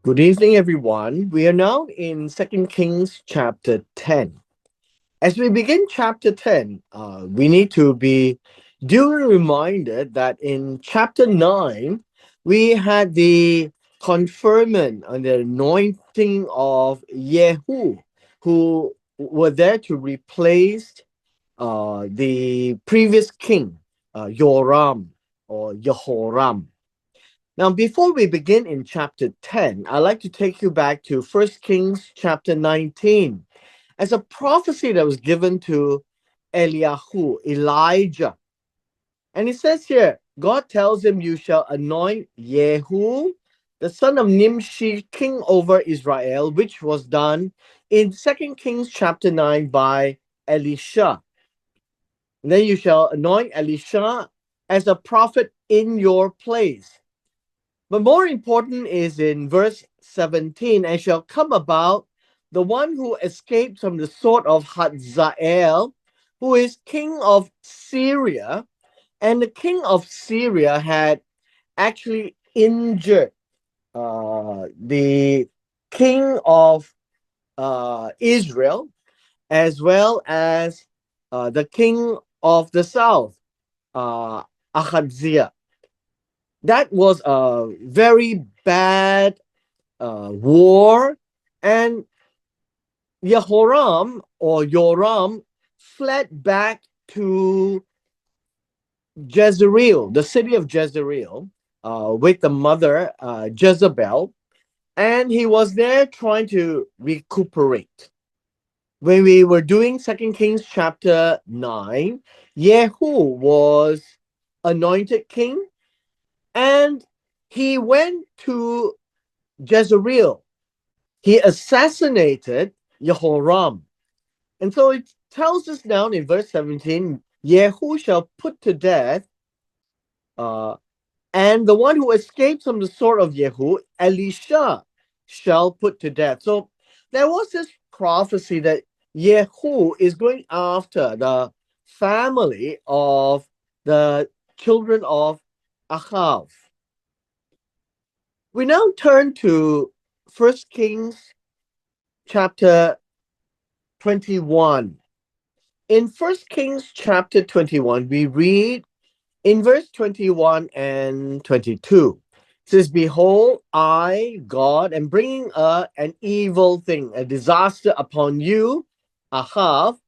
Good evening, everyone. We are now in Second Kings chapter 10. As we begin chapter 10, we need to be duly reminded that in chapter 9, we had the conferment and the anointing of Yehu, who were there to replace the previous king, Joram or Jehoram. Now, before we begin in chapter 10, I'd like to take you back to First Kings chapter 19 as a prophecy that was given to Eliyahu, Elijah. And it says here, God tells him, "You shall anoint Yehu, the son of Nimshi, king over Israel," which was done in Second Kings chapter 9 by Elisha. And then you shall anoint Elisha as a prophet in your place. But more important is in verse 17, "And shall come about the one who escaped from the sword of Hazael, who is king of Syria." And the king of Syria had actually injured the king of Israel, as well as the king of the south, Ahaziah. That was a very bad war, and Jehoram or Joram fled back to Jezreel, the city of Jezreel, with the mother Jezebel, and he was there trying to recuperate. When we were doing Second Kings chapter 9, Yehu was anointed king, and he went to Jezreel. He assassinated Jehoram. And so it tells us down in verse 17, Yehu shall put to death, uh, and the one who escapes from the sword of Yehu, Elisha, shall put to death. So there was this prophecy that Yehu is going after the family of the children of Ahav. We now turn to First Kings chapter 21. In First Kings chapter 21, we read in verse 21 and 22. It says, "Behold, I, God, am bringing an evil thing, a disaster upon you, Ahav,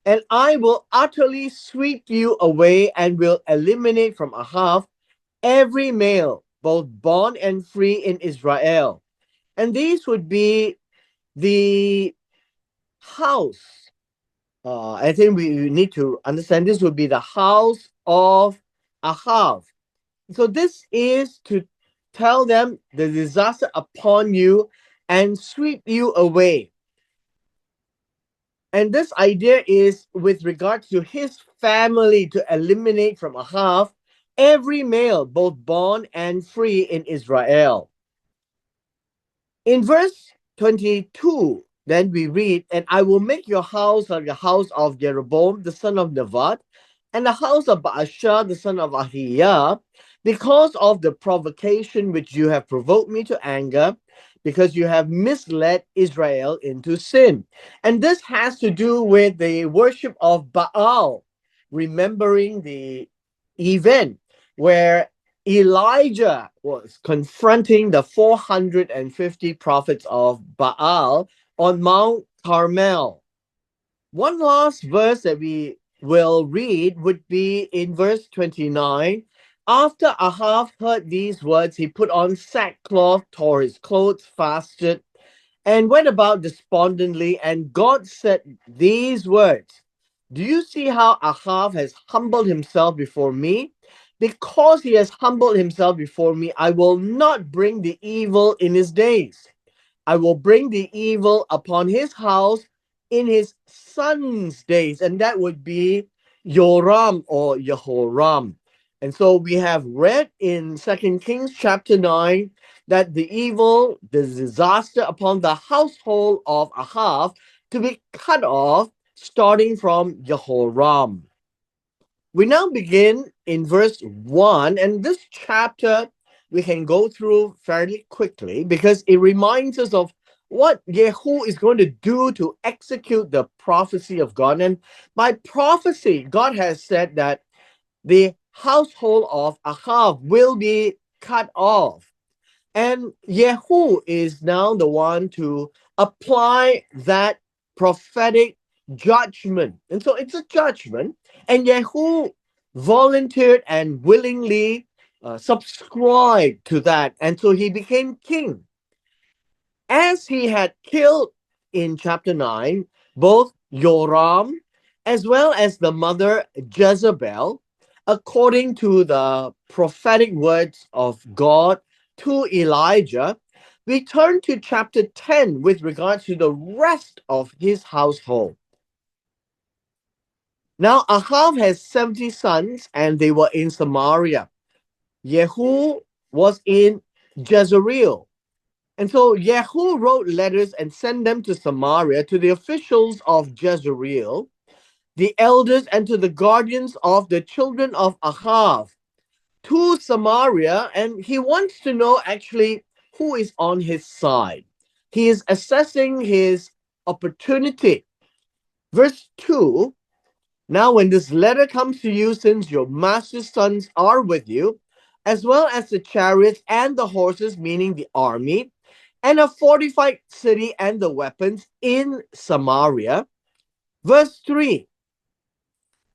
and I will utterly sweep you away and will eliminate from Ahav every male, both bond and free in Israel." And these would be the house. I think we need to understand this would be the house of Ahav. So this is to tell them the disaster upon you and sweep you away. And this idea is with regards to his family to eliminate from Ahav every male, both born and free in Israel. In verse 22, then we read, "And I will make your house like the house of Jeroboam, the son of Nevat, and the house of Baasha, the son of Ahiah, because of the provocation which you have provoked me to anger, because you have misled Israel into sin." And this has to do with the worship of Baal, remembering the event where Elijah was confronting the 450 prophets of Baal on Mount Carmel. One last verse that we will read would be in verse 29. "After Ahav heard these words, he put on sackcloth, tore his clothes, fasted, and went about despondently. And God said these words, 'Do you see how Ahav has humbled himself before me? Because he has humbled himself before me, I will not bring the evil in his days. I will bring the evil upon his house in his son's days.'" And that would be Joram or Jehoram. And so we have read in Second Kings chapter 9 that the evil, the disaster upon the household of Ahav to be cut off starting from We now begin in verse 1, and this chapter, we can go through fairly quickly because it reminds us of what Jehu is going to do to execute the prophecy of God. And by prophecy, God has said that the household of Ahav will be cut off. And Yehu is now the one to apply that prophetic judgment. And so it's a judgment. And Yehu volunteered and willingly subscribed to that. And so he became king. As he had killed in chapter 9, both Joram as well as the mother Jezebel, according to the prophetic words of God to Elijah, we turn to chapter 10 with regard to the rest of his household. Now, Ahav has 70 sons, and they were in Samaria. Jehu was in Jezreel. And so Jehu wrote letters and sent them to Samaria to the officials of Jezreel, the elders, and to the guardians of the children of Ahav, to Samaria. And he wants to know actually who is on his side. He is assessing his opportunity. Verse 2, now when this letter comes to you, since your master's sons are with you, as well as the chariots and the horses, meaning the army, and a fortified city and the weapons in Samaria. Verse 3,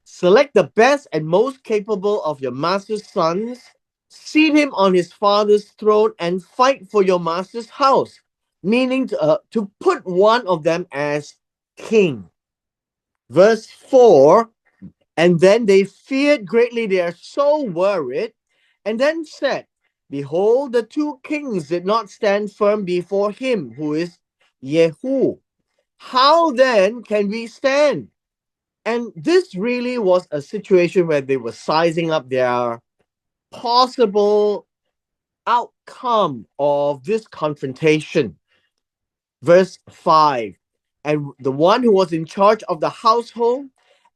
select the best and most capable of your master's sons, seat him on his father's throne, and fight for your master's house, meaning to put one of them as king. Verse 4, and then they feared greatly, they are so worried, and then said, behold, the two kings did not stand firm before him, who is Jehu. How then can we stand? And this really was a situation where they were sizing up their possible outcome of this confrontation. Verse 5, and the one who was in charge of the household,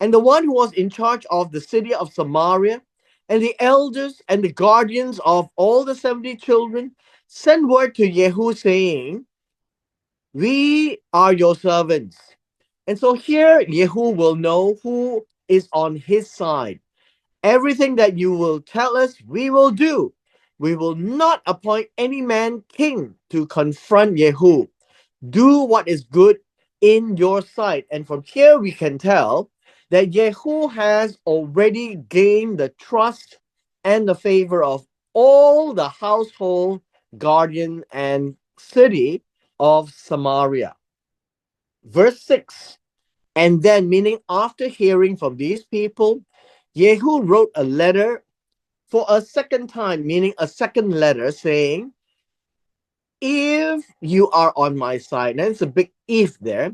and the one who was in charge of the city of Samaria, and the elders and the guardians of all the 70 children, sent word to Jehu, saying, we are your servants. And so here Jehu will know who is on his side. Everything that you will tell us, we will do. We will not appoint any man king to confront Jehu. Do what is good in your sight. And from here we can tell that Jehu has already gained the trust and the favor of all the household, guardian, and city of Samaria. Verse 6, and then, meaning after hearing from these people, Jehu wrote a letter for a second time, meaning a second letter, saying, if you are on my side, and it's a big if there,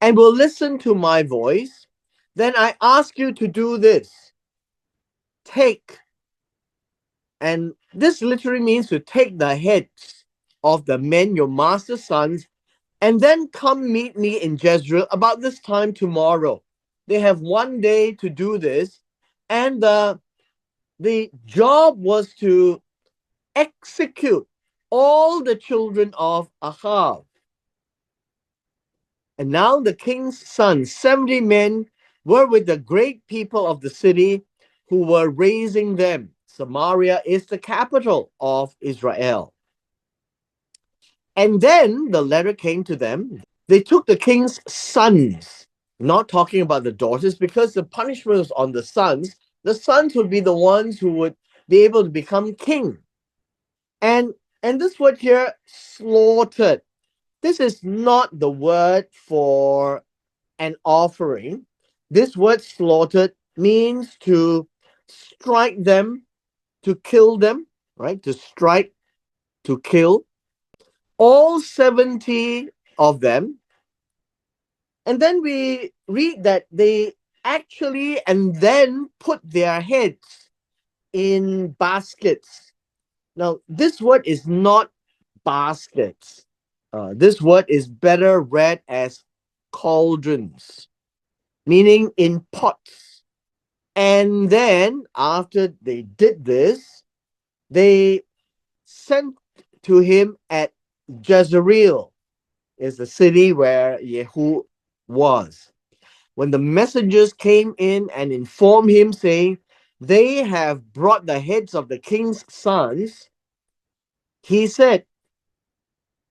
and will listen to my voice, then I ask you to do this. Take, and this literally means to take the heads of the men, your master's sons, and then come meet me in Jezreel about this time tomorrow. They have one day to do this, and the job was to execute all the children of Ahav. And now the king's sons, 70 men, were with the great people of the city who were raising them. Samaria is the capital of Israel. And then the letter came to them. They took the king's sons, not talking about the daughters, because the punishment was on the sons. The sons would be the ones who would be able to become king. And this word here, slaughtered. This is not the word for an offering. This word slaughtered means to strike them, to kill them, right? To strike, to kill. All 70 of them. And then we read that they actually and then put their heads in baskets. Now, this word is not baskets. This word is better read as cauldrons, meaning in pots. And then after they did this, they sent to him at Jezreel, is the city where Jehu was. When the messengers came in and informed him, saying, "They have brought the heads of the king's sons," he said,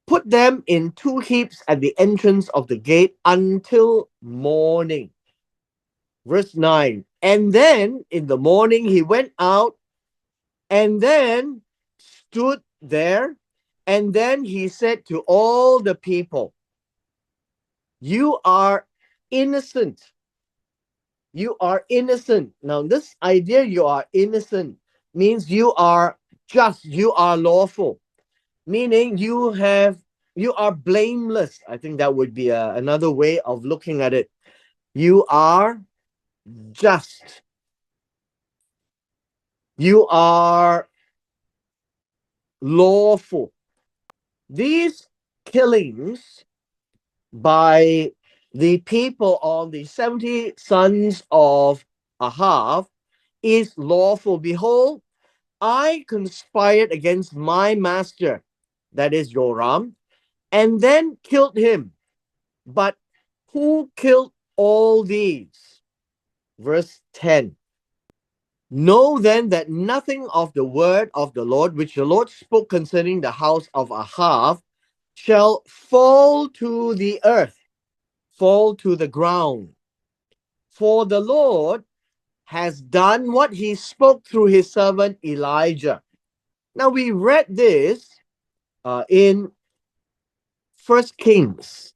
"Put them in two heaps at the entrance of the gate until morning." Verse 9. And then in the morning he went out and then stood there. And then he said to all the people, "You are innocent. You are innocent." Now, this idea, "you are innocent," means you are just, you are lawful, meaning you are blameless. I think that would be another way of looking at it. You are just. You are lawful. These killings by the people of the 70 sons of Ahav is lawful. Behold, I conspired against my master, that is Joram, and then killed him. But who killed all these? Verse 10. Know then that nothing of the word of the Lord, which the Lord spoke concerning the house of Ahav, shall fall to the earth, fall to the ground. For the Lord has done what he spoke through his servant Elijah. Now we read this in 1 Kings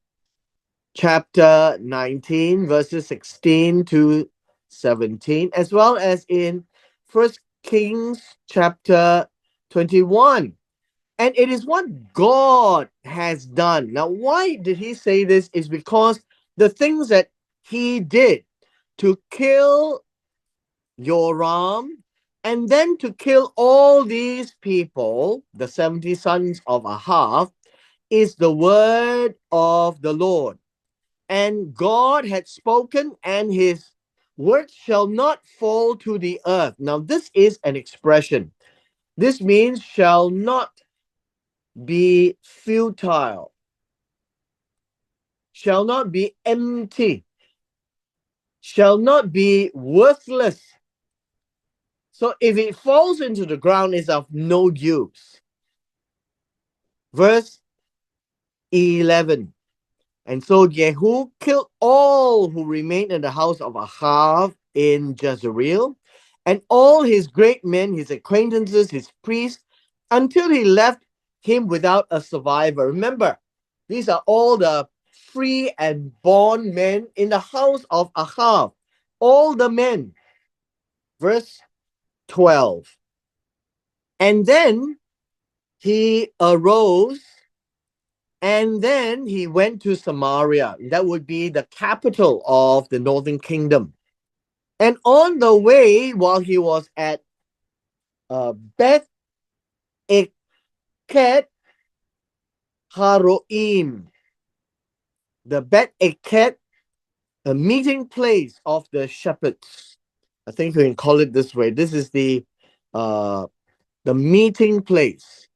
chapter 19, verses 16 to 17, as well as in 1 Kings chapter 21. And it is what God has done. Now, why did he say this? Is because the things that he did to kill Joram and then to kill all these people, the 70 sons of Ahav, is the word of the Lord. And God had spoken, and his word shall not fall to the earth. Now, this is an expression. This means shall not be futile, shall not be empty, shall not be worthless. So if it falls into the ground, it's of no use. Verse 11. And so Jehu killed all who remained in the house of Ahav in Jezreel, and all his great men, his acquaintances, his priests, until he left him without a survivor. Remember, these are all the free and born men in the house of Ahav. All the men. Verse 12. And then he arose and then he went to Samaria. That would be the capital of the northern kingdom. And on the way, while he was at Beth Eket Haroim, the Beth Eket, a meeting place of the shepherds. I think we can call it this way. This is the meeting place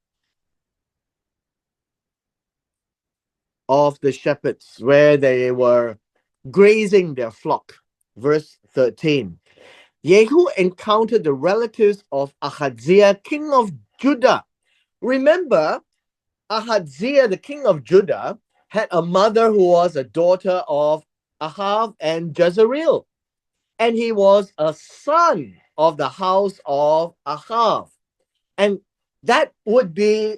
of the shepherds where they were grazing their flock. Verse 13. Jehu encountered the relatives of Ahaziah, king of Judah. Remember, Ahaziah, the king of Judah, had a mother who was a daughter of Ahav and Jezreel. And he was a son of the house of Ahav. And that would be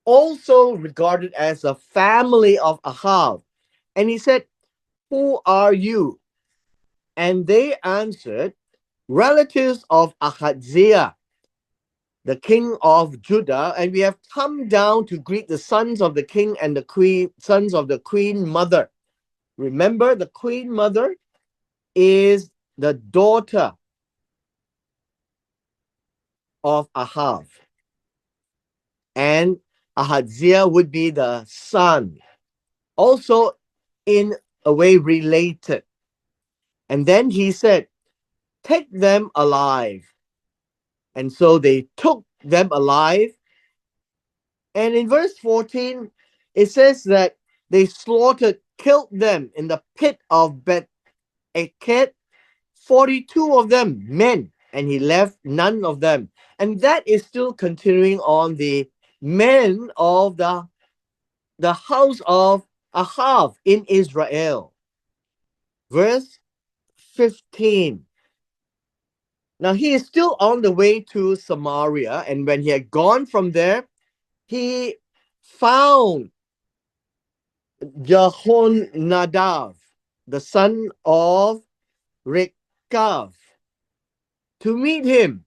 also regarded as a family of Ahav. And he said, "Who are you?" And they answered, "Relatives of Ahaziah, the king of Judah, and we have come down to greet the sons of the king and the queen, sons of the queen mother." Remember, the queen mother is the daughter of Ahav, and Ahaziah would be the son, also in a way related. And then he said, "Take them alive." And so they took them alive And in verse 14, it says that they killed them in the pit of Beth Eked, 42 of them, men, and he left none of them. And that is still continuing on the men of the house of Ahav in Israel. Verse 15. Now he is still on the way to Samaria, and when he had gone from there, he found Jehonadab, the son of Rekav, to meet him.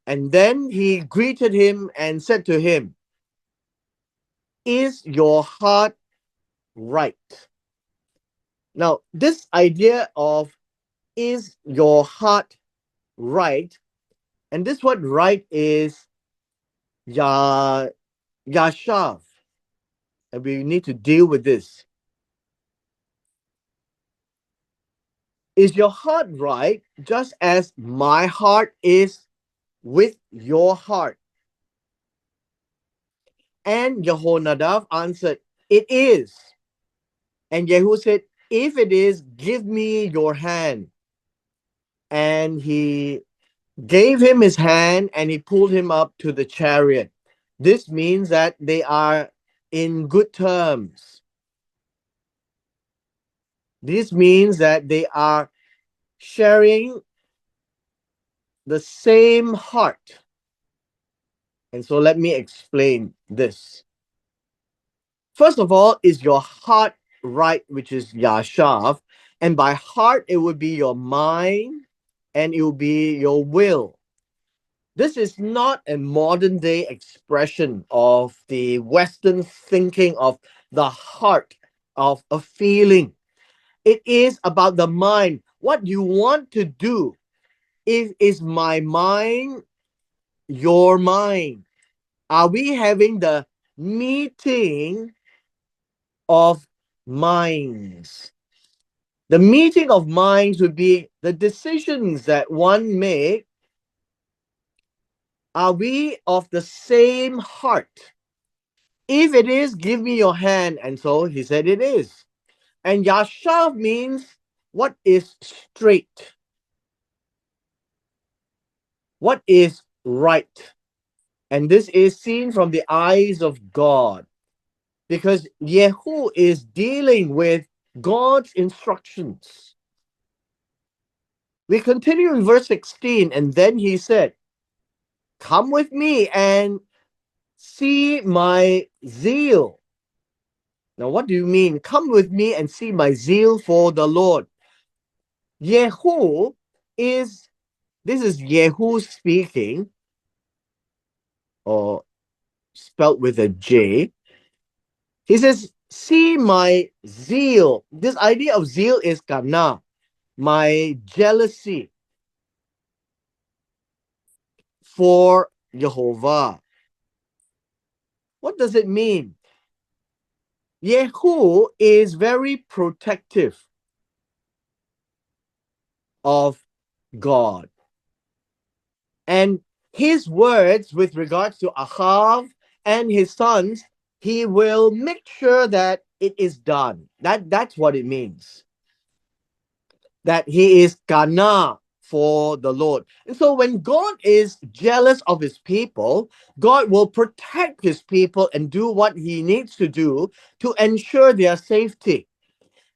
And then he greeted him and said to him, "Is your heart right?" Now, this idea of "is your heart right?" and this word right is Yashav. And we need to deal with this. Is your heart right, just as my heart is with your heart? And Jehonadab answered, "It is." And Jehu said, "If it is, give me your hand." And he gave him his hand and he pulled him up to the chariot. This means that they are in good terms. This means that they are sharing the same heart. And so let me explain this. First of all, is your heart right, which is Yashav. And by heart, it would be your mind and it will be your will. This is not a modern day expression of the Western thinking of the heart, of a feeling. It is about the mind. What you want to do is my mind, your mind. Are we having the meeting of minds? The meeting of minds would be the decisions that one makes. Are we of the same heart? If it is, give me your hand. And so he said it is. And Yashav means what is straight, what is right. And this is seen from the eyes of God, because Yehu is dealing with God's instructions. We continue in verse 16, and then he said, "Come with me and see my zeal." Now, what do you mean? Come with me and see my zeal for the Lord. Yehu is, this is Yehu speaking, or spelled with a J. He says, "See my zeal." This idea of zeal is kana, my jealousy for Jehovah. What does it mean? Yehu is very protective of God. And his words with regards to Ahav and his sons, he will make sure that it is done. That's what it means. That he is Kana for the Lord. And so when God is jealous of his people, God will protect his people and do what he needs to do to ensure their safety.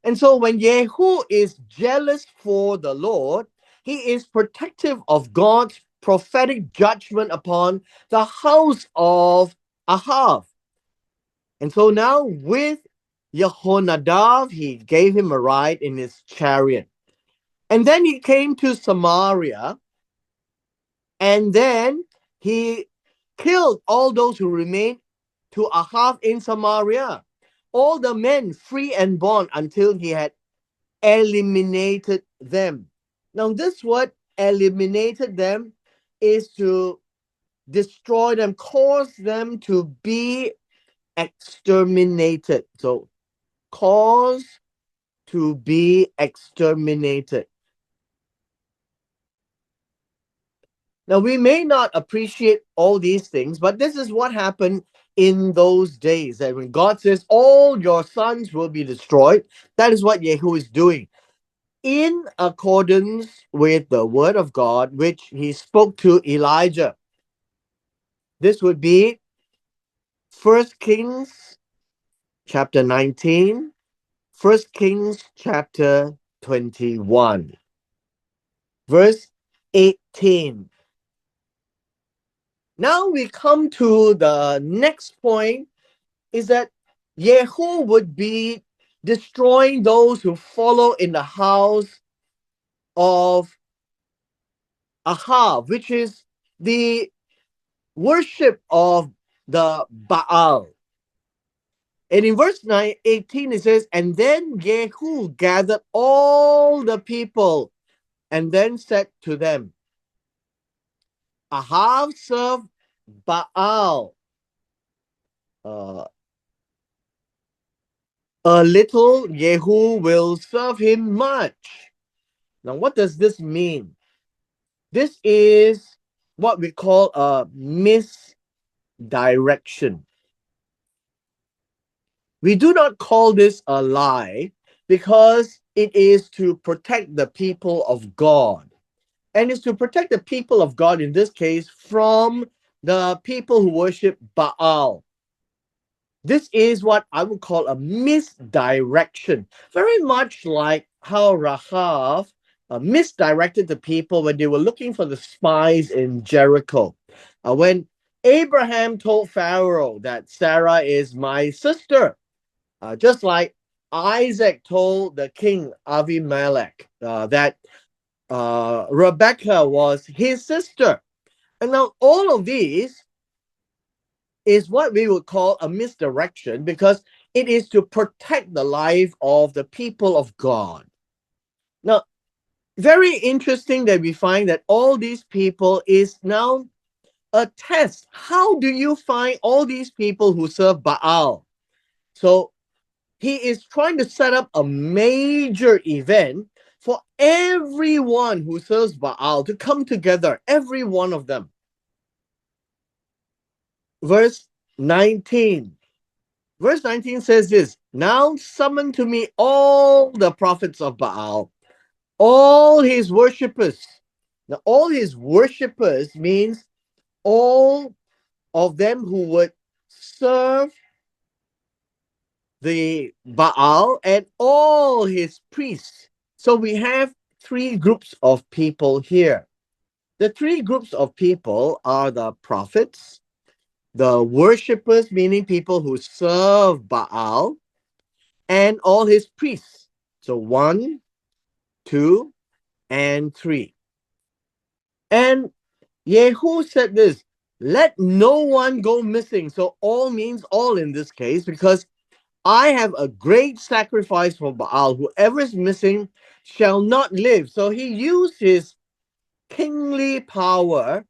And so when Yehu is jealous for the Lord, he is protective of God's prophetic judgment upon the house of Ahav. And so now with Jehonadab, he gave him a ride in his chariot. And then he came to Samaria, and then he killed all those who remained to Ahav in Samaria, all the men, free and bond, until he had eliminated them. Now, this word eliminated them is to destroy them, cause them to be exterminated. So, cause to be exterminated. Now, we may not appreciate all these things, but this is what happened in those days. And when God says all your sons will be destroyed, that is what Jehu is doing in accordance with the word of God, which he spoke to Elijah. This would be 1 Kings chapter 19, 1 Kings chapter 21, verse 18. Now we come to the next point, is that Jehu would be destroying those who follow in the house of Ahab, which is the worship of the Baal. And in verse 18, it says, and then Jehu gathered all the people and then said to them, Ahab served Baal a little, Jehu will serve him much. Now, what does this mean? This is what we call a misdirection. We do not call this a lie because it is to protect the people of God. And it's to protect the people of God, in this case, from the people who worship Baal. This is what I would call a misdirection. Very much like how Rahab misdirected the people when they were looking for the spies in Jericho. When Abraham told Pharaoh that Sarah is my sister, just like Isaac told the king Abimelech that Rebecca was his sister. And now all of these is what we would call a misdirection because it is to protect the life of the people of God. Now, very interesting that we find that all these people is now a test. How do you find all these people who serve Baal? So he is trying to set up a major event for everyone who serves Baal to come together, every one of them. Verse 19. Verse 19 says this, now summon to me all the prophets of Baal, all his worshippers. Now, all his worshippers means all of them who would serve the Baal and all his priests. So we have three groups of people here. The three groups of people are the prophets, the worshippers, meaning people who serve Baal, and all his priests. So 1, 2, and 3. And Jehu said this, let no one go missing. So all means all in this case, because I have a great sacrifice for Baal. Whoever is missing shall not live. So he used his kingly power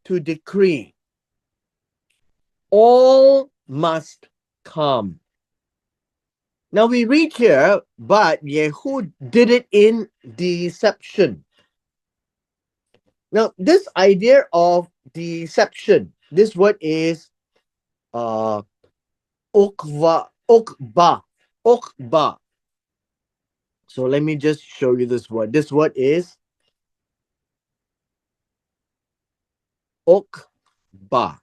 to decree all must come. Now we read here, but Jehu did it in deception. Now, this idea of deception, this word is okba, okba. So let me just show you this word. This word is okba.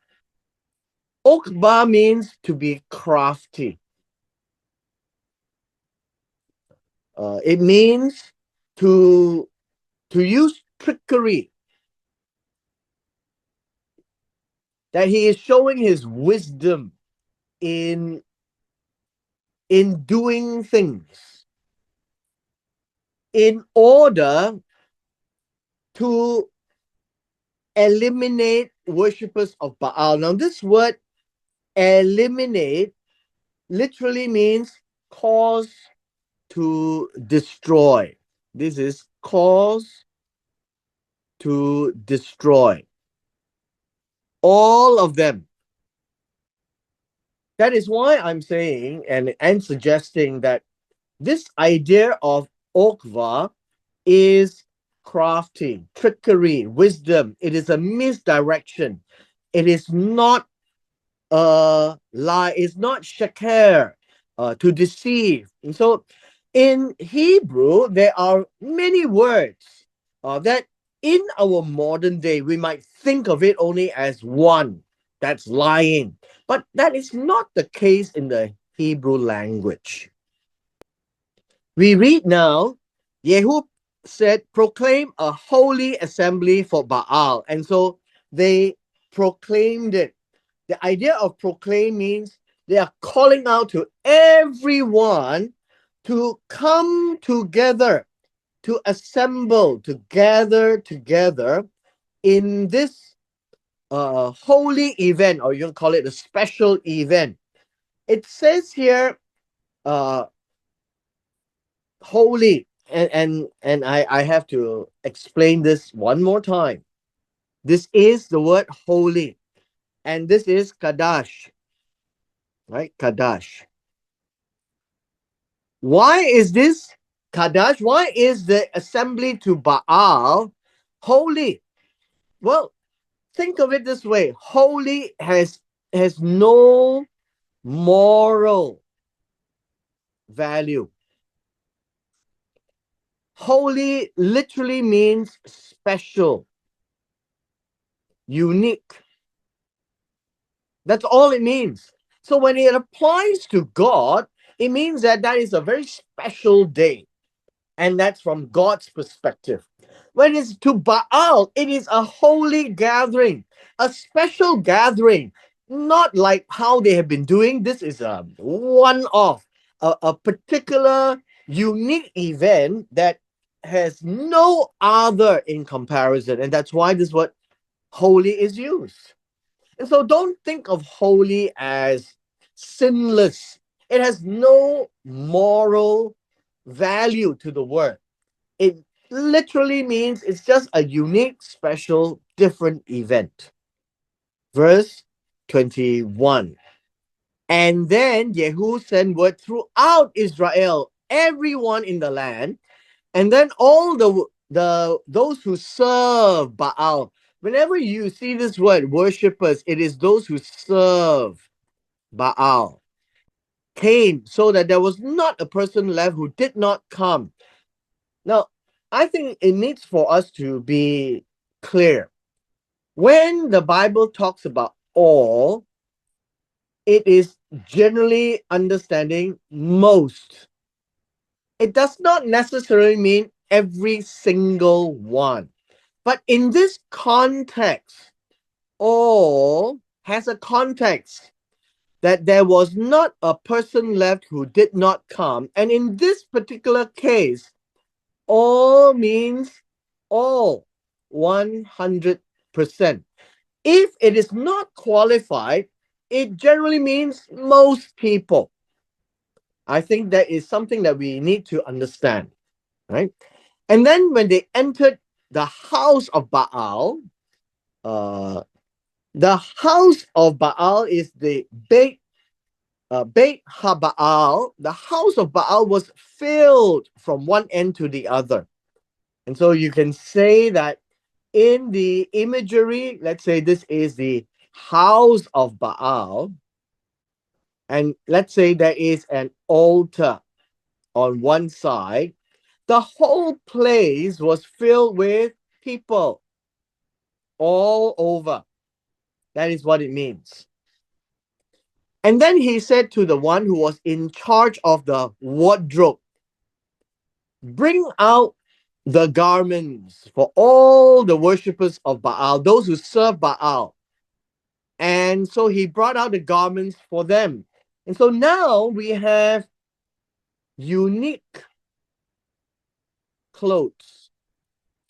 Okba means to be crafty. It means to use trickery. That he is showing his wisdom in doing things in order to eliminate worshippers of Baal. Now, this word eliminate literally means cause to destroy. This is cause to destroy. All of them. That is why I'm saying and suggesting that this idea of Okva is crafty, trickery, wisdom. It is a misdirection. It is not a lie. It's not shaker, to deceive. And so in Hebrew, there are many words that in our modern day, we might think of it only as one, that's lying. But that is not the case in the Hebrew language. We read now, Yehu said, proclaim a holy assembly for Baal. And so they proclaimed it. The idea of proclaim means they are calling out to everyone to come together, to assemble, to gather together in this holy event, or you can call it a special event. It says here, uh, holy, and I have to explain this one more time. This is the word holy, and this is Kadash, right? Kadash. Why is this Kadash? Why is the assembly to Baal holy? Well, think of it this way: holy has no moral value. Holy literally means special, unique. That's all it means. So when it applies to God, it means that that is a very special day. And that's from God's perspective. When it's to Baal, it is a holy gathering, a special gathering, not like how they have been doing. This is a one off, a particular unique event that has no other in comparison. And that's why this word holy is used. And so don't think of holy as sinless. It has no moral value to the word. It literally means it's just a unique, special, different event. Verse 21. And then Jehu sent word throughout Israel, everyone in the land, and then all the those who serve Baal. Whenever you see this word worshippers, it is those who serve Baal. Came so that there was not a person left who did not come. Now, I think it needs for us to be clear. When the Bible talks about all, it is generally understanding most. It does not necessarily mean every single one. But in this context, all has a context that there was not a person left who did not come. And in this particular case, all means all, 100%. If it is not qualified, it generally means most people. I think that is something that we need to understand, right? And then when they entered the house of Baal, uh, the house of Baal is the Beit HaBaal. The house of Baal was filled from one end to the other. And so you can say that in the imagery, let's say this is the house of Baal, and let's say there is an altar on one side, the whole place was filled with people all over. That is what it means. And then he said to the one who was in charge of the wardrobe, bring out the garments for all the worshippers of Baal, those who serve Baal. And so he brought out the garments for them. And so now we have unique clothes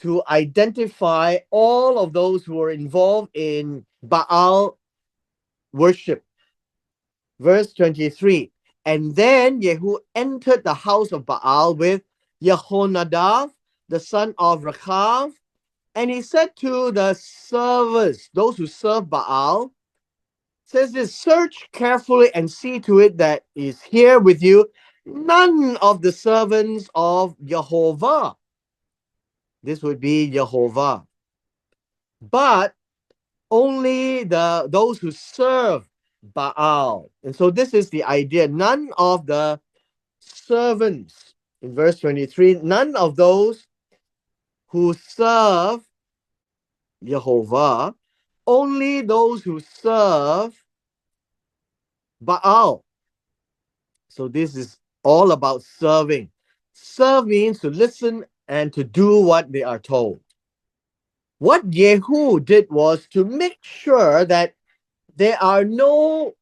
to identify all of those who are involved in Baal worship. Verse 23. And then Jehu entered the house of Baal with Jehonadab, the son of Rechab, and he said to the servers, those who serve Baal, says this, search carefully and see to it that is here with you none of the servants of Jehovah. This would be Jehovah. But only those who serve Baal. And so this is the idea. None of the servants, in verse 23, none of those who serve Jehovah, only those who serve Baal. So this is all about serving. Serve means to listen and to do what they are told. What Jehu did was to make sure that there are no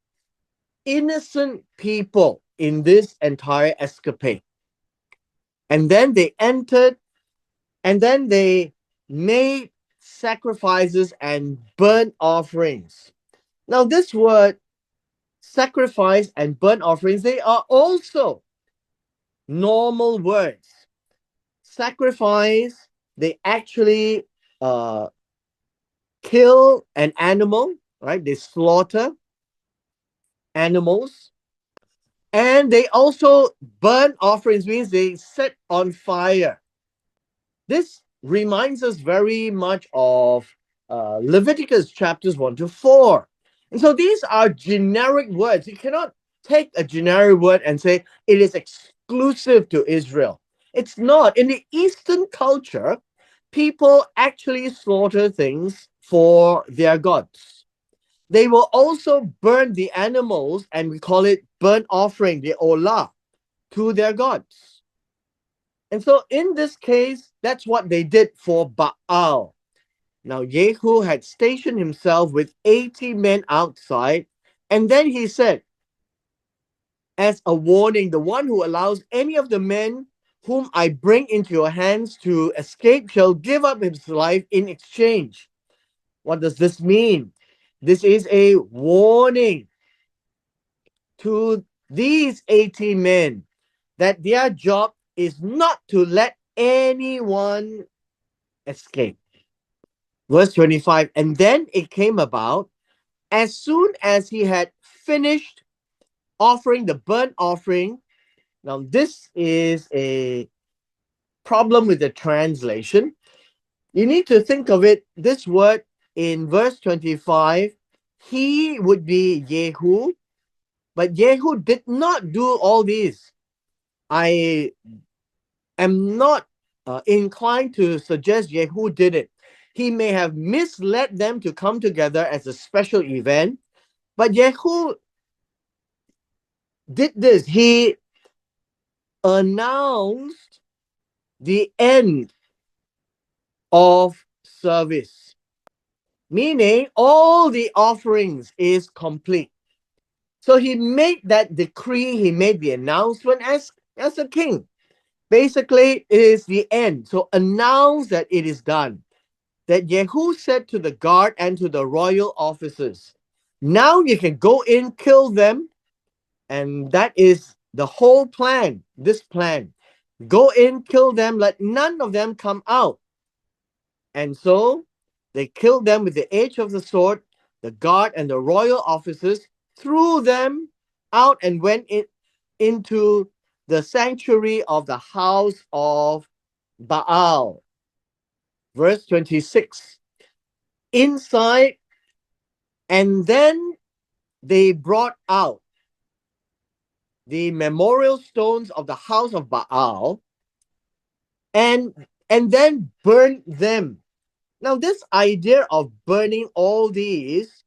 innocent people in this entire escapade. And then they entered, and then they made sacrifices and burnt offerings. Now, this word sacrifice and burnt offerings, they are also normal words. Sacrifice, they actually uh, kill an animal, right? They slaughter animals. And they also burn offerings, means they set on fire. This reminds us very much of Leviticus chapters 1 to 4. And so these are generic words. You cannot take a generic word and say it is exclusive to Israel. It's not. In the Eastern culture, people actually slaughter things for their gods. They will also burn the animals, and we call it burnt offering, the olah, to their gods. And so in this case, that's what they did for Baal. Now, Jehu had stationed himself with 80 men outside, and then he said, as a warning, the one who allows any of the men whom I bring into your hands to escape shall give up his life in exchange. What does this mean? This is a warning to these 80 men that their job is not to let anyone escape. Verse 25, and then it came about, as soon as he had finished offering the burnt offering. Now, this is a problem with the translation. You need to think of it, this word in verse 25, he would be Jehu, but Jehu did not do all these. I am not inclined to suggest Jehu did it. He may have misled them to come together as a special event, but Jehu did this. He announced the end of service, meaning all the offerings is complete. So he made that decree, he made the announcement as a king. Basically, it is the end. So announce that it is done. That Jehu said to the guard and to the royal officers, now you can go in, kill them. And that is the whole plan, this plan. Go in, kill them, let none of them come out. And so they killed them with the edge of the sword. The guard and the royal officers threw them out and went into the sanctuary of the house of Baal. Verse 26. Inside, and then they brought out the memorial stones of the house of Baal and then burned them. Now, this idea of burning all these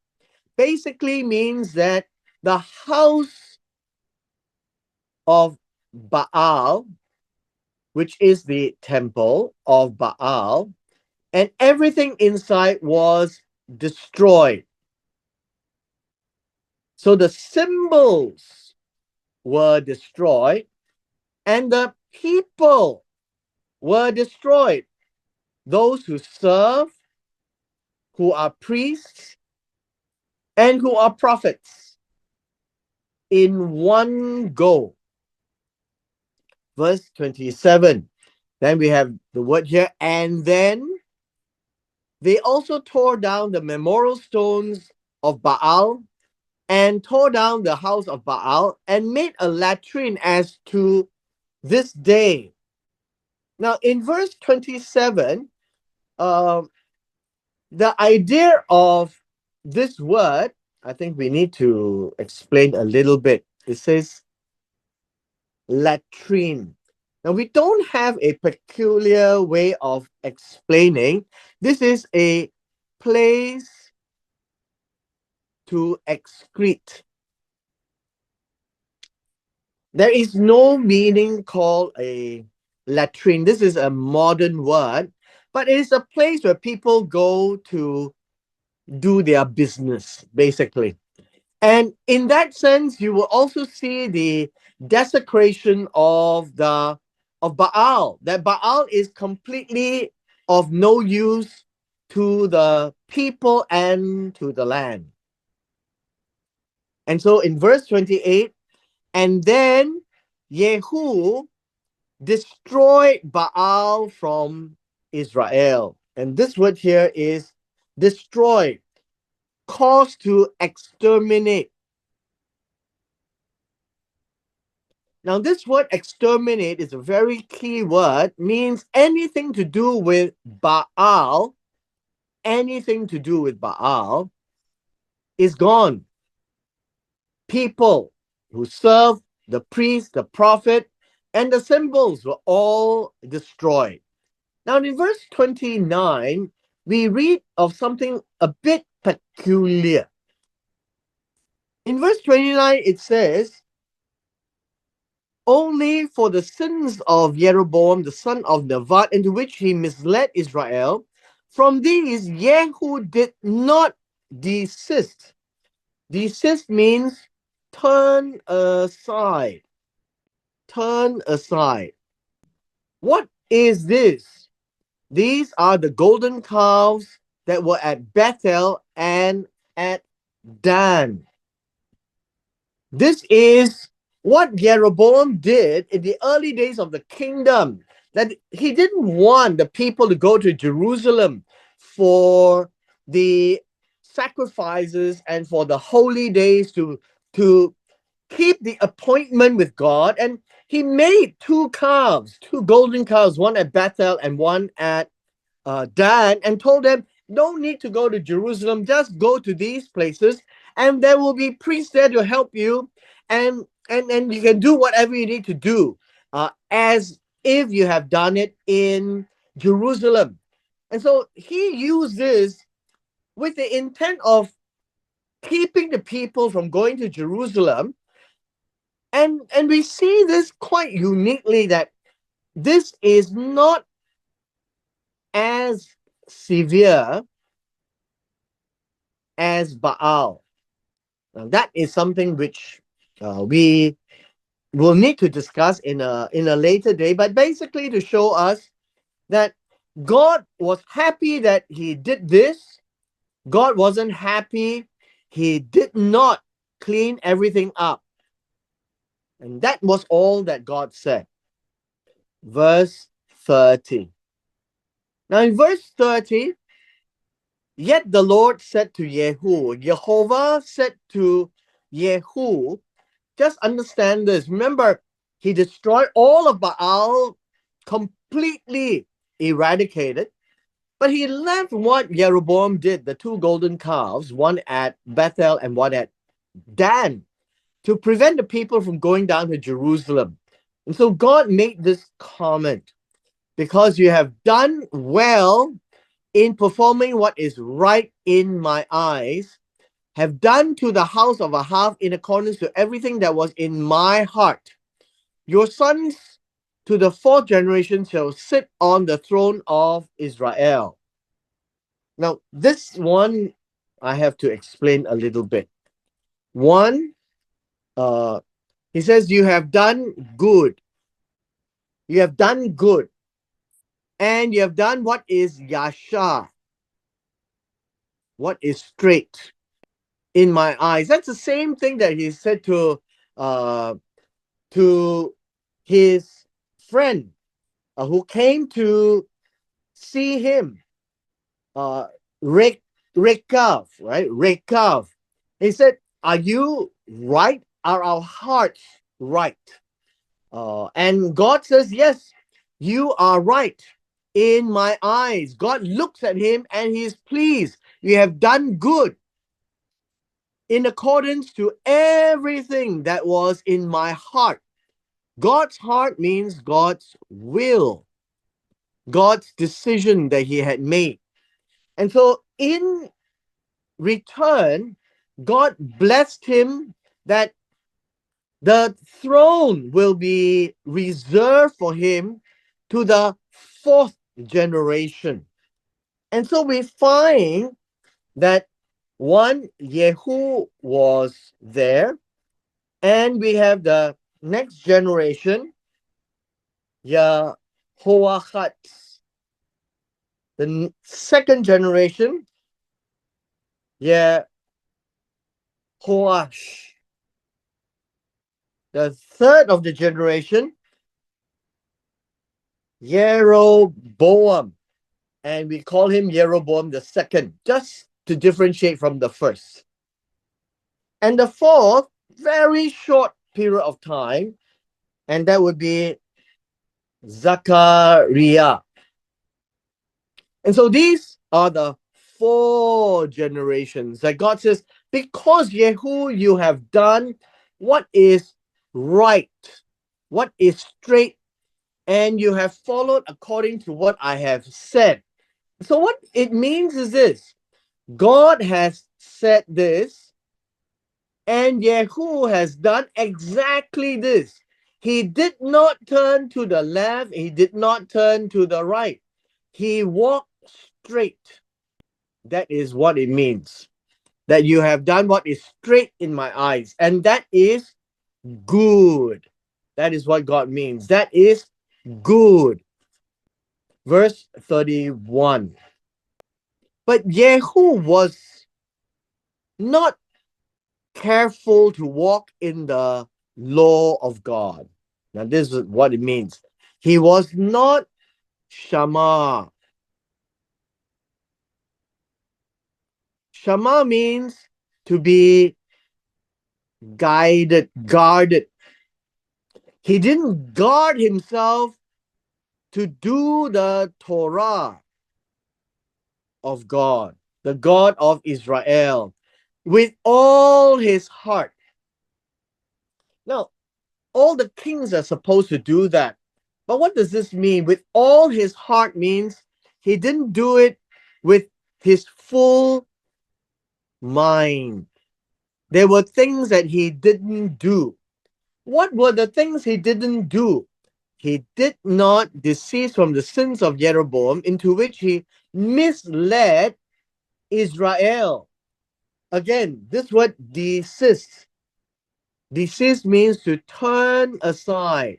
basically means that the house of Baal, which is the temple of Baal, and everything inside was destroyed. So the symbols were destroyed and the people were destroyed. Those who serve, who are priests, and who are prophets in one go. Verse 27. Then we have the word here, and then they also tore down the memorial stones of Baal and tore down the house of Baal and made a latrine as to this day. Now, in verse 27, the idea of this word I think we need to explain a little bit. It says latrine. Now, we don't have a peculiar way of explaining. This is a place to excrete. There is no meaning called a latrine. This is a modern word, but it is a place where people go to do their business, basically. And in that sense, you will also see the desecration of Baal. That Baal is completely of no use to the people and to the land. And so in verse 28, and then Yehu destroyed Baal from Israel. And this word here is destroy, cause to exterminate. Now, this word exterminate is a very key word, means anything to do with Baal, anything to do with Baal is gone. People who serve the priest, the prophet, and the symbols were all destroyed. Now, in verse 29, we read of something a bit peculiar. In verse 29, it says, only for the sins of Jeroboam, the son of Nevat, into which he misled Israel, from these Yehu did not desist. Desist means turn aside. Turn aside. What is this? These are the golden calves that were at Bethel and at Dan. This is what Jeroboam did in the early days of the kingdom. That he didn't want the people to go to Jerusalem for the sacrifices and for the holy days to keep the appointment with God. And he made two calves, two golden calves, one at Bethel and one at Dan, and told them, no need to go to Jerusalem, just go to these places, and there will be priests there to help you, and you can do whatever you need to do, as if you have done it in Jerusalem. And so he used this with the intent of keeping the people from going to Jerusalem. And we see this quite uniquely, that this is not as severe as Baal. Now, that is something which we will need to discuss in a later day, but basically to show us that God was happy that he did this. God wasn't happy he did not clean everything up. And that was all that God said. Verse 30. Now in verse 30, yet the Lord said to Yehu, Jehovah said to Yehu, just understand this. Remember, he destroyed all of Baal, completely eradicated, but he left what Jeroboam did, the two golden calves, one at Bethel and one at Dan, to prevent the people from going down to Jerusalem. And so God made this comment, because you have done well in performing what is right in my eyes, have done to the house of Ahab in accordance to everything that was in my heart. Your sons to the fourth generation shall sit on the throne of Israel. Now, this one I have to explain a little bit. One, he says, you have done good. You have done good. And you have done what is yashar, what is straight in my eyes. That's the same thing that he said to his friend who came to see him, Rekav, right? Rekav. He said, are you right? Are our hearts right? And God says, yes, you are right in my eyes. God looks at him and he is pleased. You have done good. in accordance to everything that was in my heart. God's heart means God's will, God's decision that he had made. And so in return, God blessed him that the throne will be reserved for him to the fourth generation. And so we find that one, Yehu was there, and we have the next generation, Yehoahaz. The second generation, Yehoash. The third of the generation, Jeroboam. And we call him Jeroboam the second, just to differentiate from the first. And the fourth, very short period of time, and that would be Zachariah. And so these are the four generations that God says, because Yehu, you have done what is right, what is straight, and you have followed according to what I have said. So what it means is this: God has said this, and Yehu has done exactly this. He did not turn to the left, he did not turn to the right. He walked straight. That is what it means. That you have done what is straight in my eyes. And that is good. That is what God means. That is good. Verse 31. But Yehu was not careful to walk in the law of God. Now, this is what it means. He was not Shama. Shama means to be guarded. He didn't guard himself to do the Torah of God, the God of Israel, with all his heart. Now, all the kings are supposed to do that. But what does this mean? With all his heart means he didn't do it with his full mind. There were things that he didn't do. What were the things he didn't do? He did not desist from the sins of Jeroboam, into which he misled Israel. Again, this word desist. Desist means to turn aside.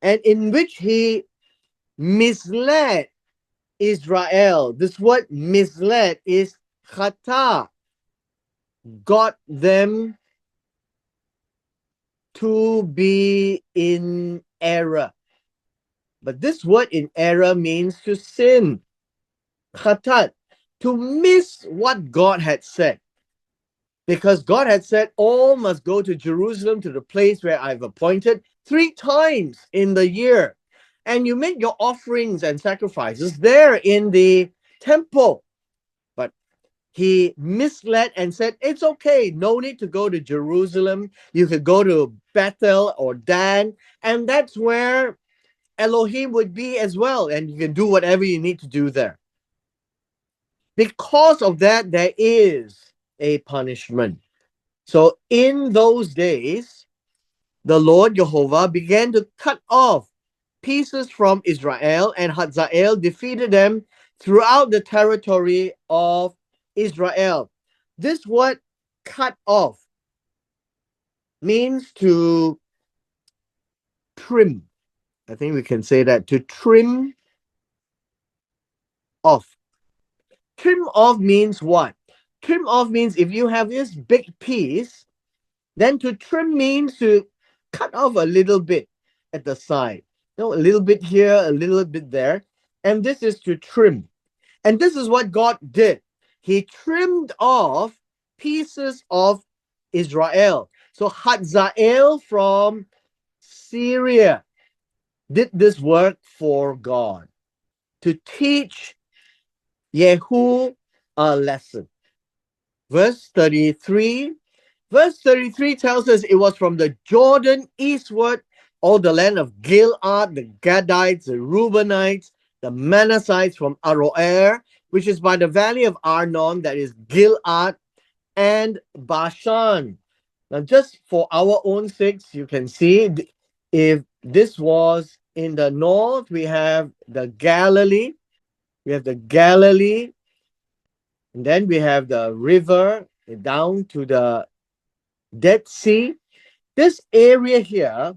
And in which he misled Israel. This word misled is chata. Got them to be in error. But this word in error means to sin. Khatat, to miss what God had said. Because God had said, all must go to Jerusalem, to the place where I've appointed 3 times in the year. And you make your offerings and sacrifices there in the temple. But he misled and said, it's okay, no need to go to Jerusalem. You could go to Bethel or Dan, and that's where Elohim would be as well. And you can do whatever you need to do there. Because of that, there is a punishment. So in those days, the Lord Jehovah began to cut off pieces from Israel, and Hazael defeated them throughout the territory of Israel. This word cut off means to trim. I think we can say that, to trim off. Trim off means what? Trim off means if you have this big piece, then to trim means to cut off a little bit at the side. A little bit here, a little bit there. And this is to trim. And this is what God did. He trimmed off pieces of Israel. So Hazael from Syria did this work for God to teach Yehu a lesson. Verse 33. Verse 33 tells us it was from the Jordan eastward, all the land of Gilead, the Gadites, the Reubenites, the Manassites from Aroer, which is by the valley of Arnon, that is Gilead, and Bashan. Now, just for our own sakes, you can see if this was in the north, we have the Galilee. We have the Galilee, and then we have the river down to the Dead Sea. This area here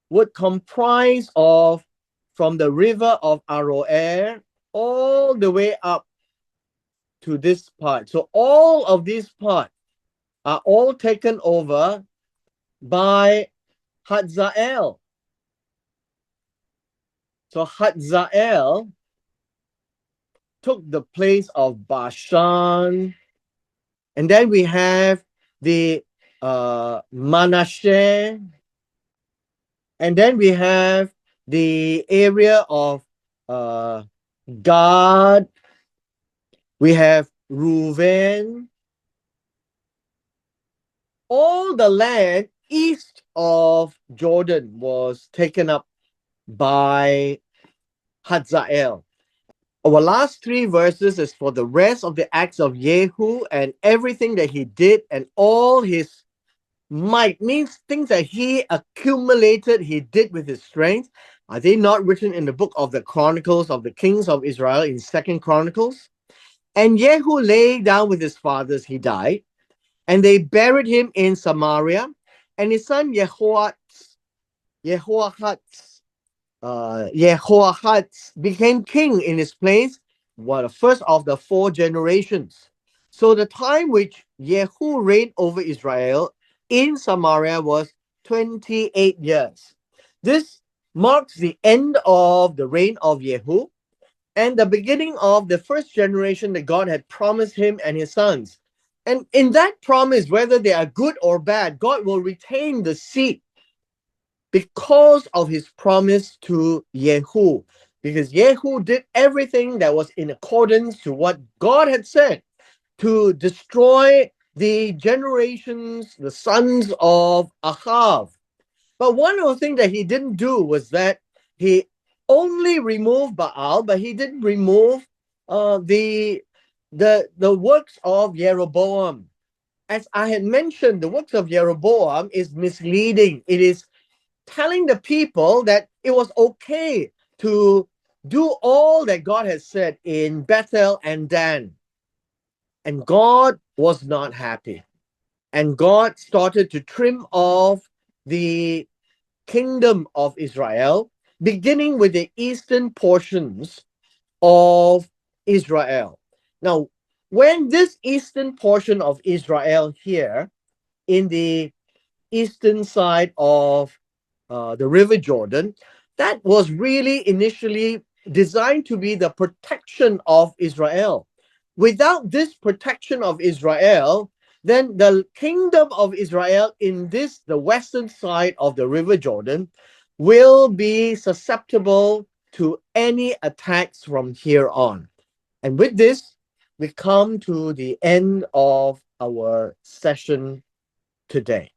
would comprise of from the river of Aroer all the way up to this part. So all of these parts are all taken over by Hazael. So Hazael took the place of Bashan. And then we have the Manasseh. And then we have the area of Gad. We have Reuven. All the land east of Jordan was taken up by Hazael. Our last three verses is for the rest of the acts of Jehu and everything that he did and all his might, means things that he accumulated, he did with his strength. Are they not written in the book of the Chronicles of the Kings of Israel in Second Chronicles? And Jehu lay down with his fathers, he died, and they buried him in Samaria, and his son Jehoahaz became king in his place, the first of the 4 generations. So the time which Jehu reigned over Israel in Samaria was 28 years. This marks the end of the reign of Jehu and the beginning of the first generation that God had promised him and his sons. And in that promise, whether they are good or bad, God will retain the seed because of his promise to Jehu. Because Jehu did everything that was in accordance to what God had said to destroy the generations, the sons of Ahav. But one of the things that he didn't do was that he only removed Baal, but he didn't remove the works of Jeroboam. As I had mentioned, the works of Jeroboam is misleading. It is telling the people that it was okay to do all that God has said in Bethel and Dan. And God was not happy. And God started to trim off the kingdom of Israel, beginning with the eastern portions of Israel. Now, when this eastern portion of Israel here in the eastern side of the River Jordan, that was really initially designed to be the protection of Israel. Without this protection of Israel, then the kingdom of Israel in the western side of the River Jordan, will be susceptible to any attacks from here on. And with this, we come to the end of our session today.